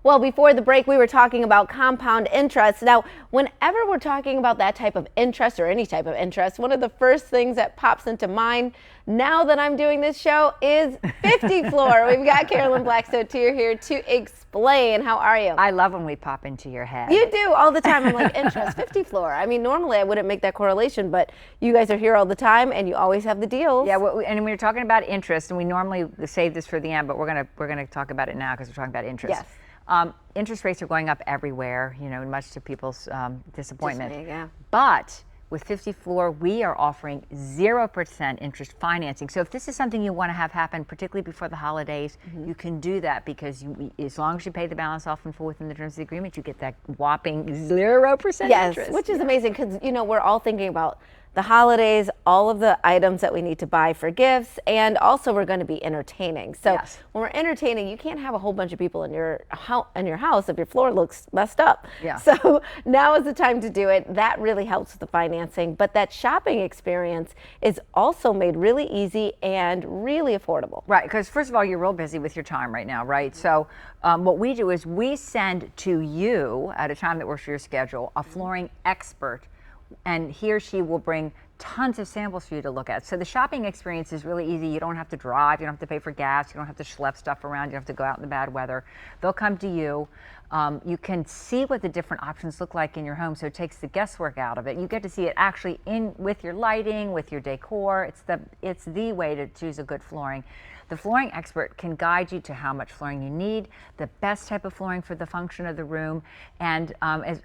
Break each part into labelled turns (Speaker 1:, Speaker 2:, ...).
Speaker 1: Well, before the break, we were talking about compound interest. Now, whenever we're talking about that type of interest or any type of interest, one of the first things that pops into mind now that I'm doing this show is 50 floor. We've got Carolyn Black-Sotier here to explain. How are you?
Speaker 2: I love when we pop into your head.
Speaker 1: You do all the time. I'm like, interest, 50 floor. I mean, normally I wouldn't make that correlation, but you guys are here all the time and you always have the deals.
Speaker 2: Yeah, and we were talking about interest, and we normally save this for the end, but we're gonna talk about it now because we're talking about interest.
Speaker 1: Yes.
Speaker 2: Interest rates are going up everywhere, much to people's disappointment.
Speaker 1: Just me, yeah.
Speaker 2: But with 50 floor, we are offering 0% interest financing. So if this is something you want to have happen, particularly before the holidays, you can do that because as long as you pay the balance off in full within the terms of the agreement, you get that whopping 0% interest.
Speaker 1: Yes, which is amazing because, we're all thinking about the holidays, all of the items that we need to buy for gifts, and also we're going to be entertaining. So
Speaker 2: yes.
Speaker 1: When we're entertaining, you can't have a whole bunch of people in your house if your floor looks messed up.
Speaker 2: Yeah.
Speaker 1: So now is the time to do it. That really helps with the financing, but that shopping experience is also made really easy and really affordable.
Speaker 2: Right, because first of all, you're real busy with your time right now, right? So what we do is we send to you at a time that works for your schedule a flooring expert, and he or she will bring tons of samples for you to look at. So the shopping experience is really easy. You don't have to drive, you don't have to pay for gas, you don't have to schlep stuff around, you don't have to go out in the bad weather. They'll come to you. You can see what the different options look like in your home, so it takes the guesswork out of it. You get to see it actually with your lighting, with your decor. It's the way to choose a good flooring. The flooring expert can guide you to how much flooring you need, the best type of flooring for the function of the room, and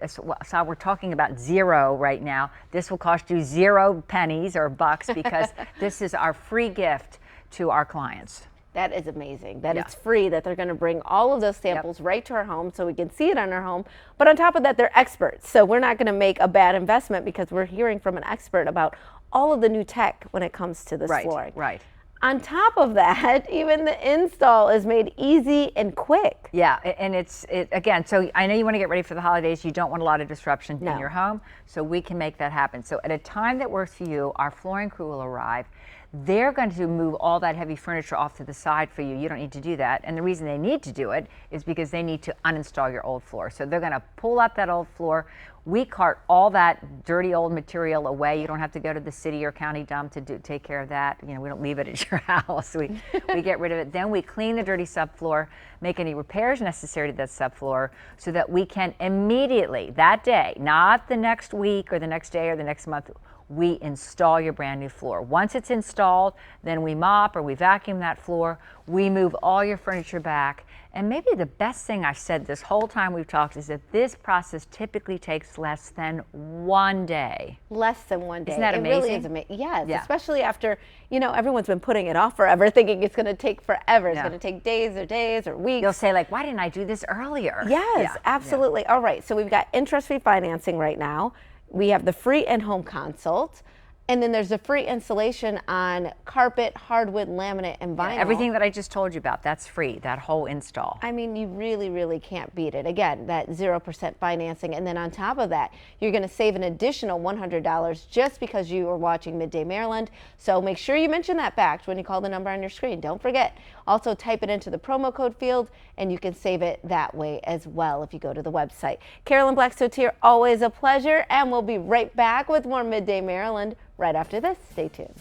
Speaker 2: so we're talking about zero right now. This will cost you 0 pennies or bucks because this is our free gift to our clients.
Speaker 1: That is amazing that it's free, that they're going to bring all of those samples right to our home so we can see it in our home. But on top of that, they're experts. So we're not going to make a bad investment because we're hearing from an expert about all of the new tech when it comes to this flooring.
Speaker 2: Right.
Speaker 1: On top of that, even the install is made easy and quick.
Speaker 2: Yeah, and again, so I know you want to get ready for the holidays. You don't want a lot of disruption in your home, so we can make that happen. So at a time that works for you, our flooring crew will arrive. They're going to move all that heavy furniture off to the side for you. You don't need to do that. And the reason they need to do it is because they need to uninstall your old floor. So they're going to pull up that old floor. We cart all that dirty old material away. You don't have to go to the city or county dump to take care of that. We don't leave it at your house. We get rid of it. Then we clean the dirty subfloor, make any repairs necessary to that subfloor so that we can immediately, that day, not the next week or the next day or the next month, we install your brand new floor. Once it's installed, then we mop or we vacuum that floor. We move all your furniture back. And maybe the best thing I've said this whole time we've talked is that this process typically takes less than 1 day.
Speaker 1: Less than 1 day.
Speaker 2: Isn't that amazing?
Speaker 1: It really is amazing. Yes, especially after, everyone's been putting it off forever, thinking it's going to take forever. It's going to take days or weeks.
Speaker 2: You'll say, like, why didn't I do this earlier?
Speaker 1: Yes, absolutely. Yeah. All right, so we've got interest-free financing right now. We have the free in-home consult, and then there's a free installation on carpet, hardwood, laminate, and vinyl.
Speaker 2: Everything that I just told you about, that's free, that whole install.
Speaker 1: I mean, you really, really can't beat it. Again, that 0% financing, and then on top of that, you're going to save an additional $100 just because you are watching Midday Maryland. So make sure you mention that fact when you call the number on your screen. Don't forget. Also type it into the promo code field, and you can save it that way as well if you go to the website. Carolyn Black-Sotier, always a pleasure, and we'll be right back with more Midday Maryland right after this. Stay tuned.